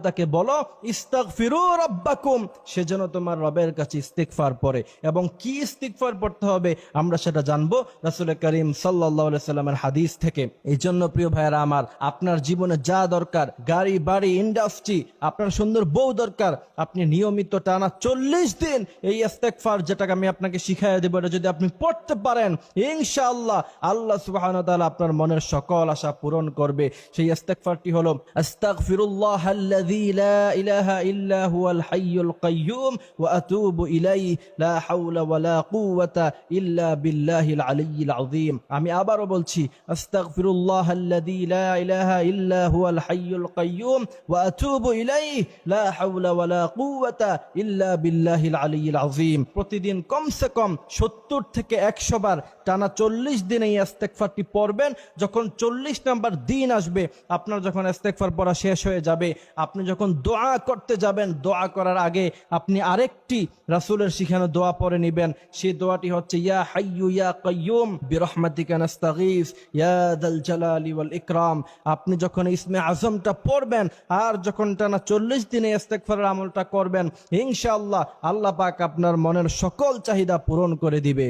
তাকে বলো ইস্তাগফিরু রাব্বাকুম, সে যেন তোমার রবের কাছে ইস্তিগফার পড়ে। এবং কি ইস্তিগফার পড়তে হবে আমরা সেটা জানবো রাসূল করিম সাল্লাল্লাহু আলাইহি সাল্লামের হাদিস থেকে। এই জন্য প্রিয় ভাইয়েরা আমার, আপনার জীবনে যা দরকার, গাড়ি বাড়ি ইন্ডাস্ট্রি, আপনার সুন্দর বউ দরকার, আপনি নিয়মিত টানা 40 দিন এই ইস্তিগফার, যেটাকে আমি আপনাকে শিখাইয়া দেব, এটা যদি আপনি পড়তে পারেন ইনশাআল্লাহ আল্লাহ সুবহানাহু ওয়া তাআলা আপনার মনের সকল আশা পূরণ করবে। সেই ইস্তিগফারটি হলো আস্তাগফিরুল্লাহ الذي لا إله إلا هو الحي القيوم وأتوب إليه لا حول ولا قوة إلا بالله العلي العظيم। আমি আবারো বলছি আস্তাগফিরুল্লাহ الذي لا إله إلا هو الحي القيوم وأتوب إليه لا حول ولا قوة إلا بالله العلي العظيم। প্রতিদিন কমসে কম 70 থেকে 100 বার টানা 40 দিন এই ইস্তিগফারটি পড়বেন। যখন 40 নম্বর দিন আসবে, আপনার যখন ইস্তিগফার পড়া শেষ হয়ে যাবে, আপনি যখন দোয়া করতে যাবেন, দোয়া করার আগে আপনি আরেকটি রাসূলের শিখানো দোয়া পড়ে নেবেন। সেই দোয়াটি হচ্ছে ইয়া হাইয়ু ইয়া কাইয়ুম বিরহমাতিকা নাস্তাগীস ইয়া যাল জালালি ওয়াল ইকরাম। আপনি যখন ইসমে আজমটা পড়বেন আর যখন টানা 40 দিনে ইস্তিগফারের আমলটা করবেন, ইনশাআল্লাহ আল্লাহ পাক আপনার মনের সকল চাহিদা পূরণ করে দিবে।